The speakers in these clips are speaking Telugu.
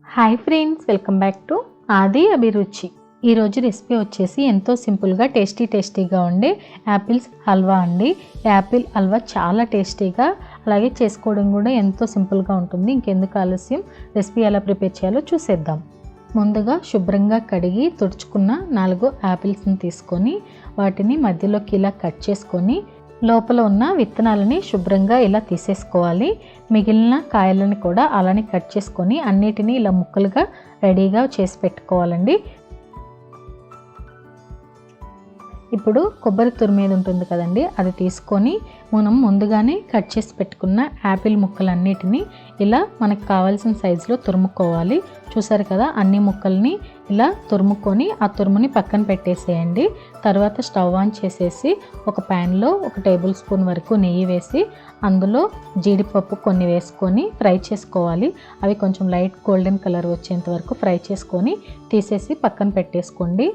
Hi friends, welcome back to ఆది అభిరుచి. ఈరోజు రెసిపీ వచ్చేసి ఎంతో సింపుల్గా టేస్టీగా ఉండే యాపిల్స్ హల్వా అండి. యాపిల్ హల్వా చాలా టేస్టీగా అలాగే చేసుకోవడం కూడా ఎంతో సింపుల్గా ఉంటుంది. ఇంకెందుకు ఆలస్యం, రెసిపీ ఎలా ప్రిపేర్ చేయాలో చూసేద్దాం. ముందుగా శుభ్రంగా కడిగి తుడుచుకున్న 4 యాపిల్స్ని తీసుకొని వాటిని మధ్యలోకి ఇలా కట్ చేసుకొని లోపల ఉన్న విత్తనాలని శుభ్రంగా ఇలా తీసేసుకోవాలి. మిగిలిన కాయలను కూడా అలానే కట్ చేసుకొని అన్నిటినీ ఇలా ముక్కలుగా రెడీగా చేసి పెట్టుకోవాలండి. ఇప్పుడు కొబ్బరి తురిమేది ఉంటుంది కదండి, అది తీసుకొని మనం ముందుగానే కట్ చేసి పెట్టుకున్న యాపిల్ ముక్కలన్నిటినీ ఇలా మనకు కావాల్సిన సైజులో తురుముకోవాలి. చూసారు కదా, అన్ని ముక్కల్ని ఇలా తురుముకొని ఆ తురుముని పక్కన పెట్టేసేయండి. తర్వాత స్టవ్ ఆన్ చేసేసి ఒక ప్యాన్లో 1 టేబుల్ స్పూన్ వరకు నెయ్యి వేసి అందులో జీడిపప్పు కొన్ని వేసుకొని ఫ్రై చేసుకోవాలి. అవి కొంచెం లైట్ గోల్డెన్ కలర్ వచ్చేంత వరకు ఫ్రై చేసుకొని తీసేసి పక్కన పెట్టేసుకోండి.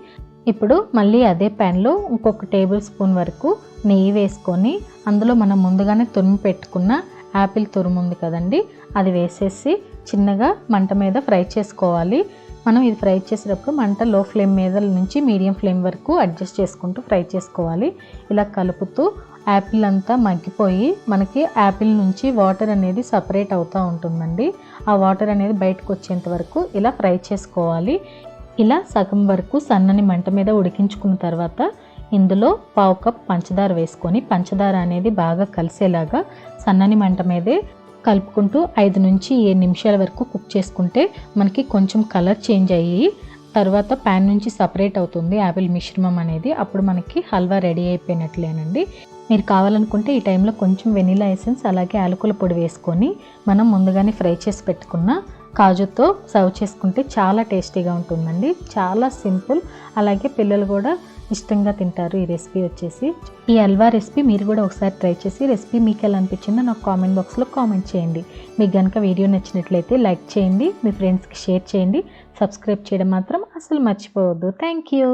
ఇప్పుడు మళ్ళీ అదే ప్యాన్లో ఇంకొక టేబుల్ స్పూన్ వరకు నెయ్యి వేసుకొని అందులో మనం ముందుగానే తురుము పెట్టుకున్న యాపిల్ తురుము ఉంది కదండి, అది వేసేసి చిన్నగా మంట మీద ఫ్రై చేసుకోవాలి. మనం ఇది ఫ్రై చేసేటప్పుడు మంట లో ఫ్లేమ్ మీద నుంచి మీడియం ఫ్లేమ్ వరకు అడ్జస్ట్ చేసుకుంటూ ఫ్రై చేసుకోవాలి. ఇలా కలుపుతూ యాపిల్ అంతా మగ్గిపోయి మనకి యాపిల్ నుంచి వాటర్ అనేది సపరేట్ అవుతూ ఉంటుందండి. ఆ వాటర్ అనేది బయటకు వచ్చేంత వరకు ఇలా ఫ్రై చేసుకోవాలి. ఇలా సగం వరకు సన్నని మంట మీద ఉడికించుకున్న తర్వాత ఇందులో 1/2 కప్ పంచదార వేసుకొని పంచదార అనేది బాగా కలిసేలాగా సన్నని మంట మీదే కలుపుకుంటూ 5 నుంచి 7 నిమిషాల వరకు కుక్ చేసుకుంటే మనకి కొంచెం కలర్ చేంజ్ అయ్యి తర్వాత ప్యాన్ నుంచి సపరేట్ అవుతుంది యాపిల్ మిశ్రమం అనేది. అప్పుడు మనకి హల్వా రెడీ అయిపోయినట్లేనండి. మీరు కావాలనుకుంటే ఈ టైంలో కొంచెం వెనిలా ఎసెన్స్ అలాగే యాలకుల పొడి వేసుకొని మనం ముందుగానే ఫ్రై చేసి పెట్టుకున్న కాజుతో సర్వ్ చేసుకుంటే చాలా టేస్టీగా ఉంటుందండి. చాలా సింపుల్, అలాగే పిల్లలు కూడా ఇష్టంగా తింటారు. ఈ రెసిపీ వచ్చేసి ఈ హల్వా రెసిపీ మీరు కూడా ఒకసారి ట్రై చేసి రెసిపీ మీకు ఎలా అనిపించిందో నాకు కామెంట్ బాక్స్లో కామెంట్ చేయండి. మీకు కనుక వీడియో నచ్చినట్లయితే లైక్ చేయండి, మీ ఫ్రెండ్స్కి షేర్ చేయండి, సబ్స్క్రైబ్ చేయడం మాత్రం అసలు మర్చిపోవద్దు. Thank you.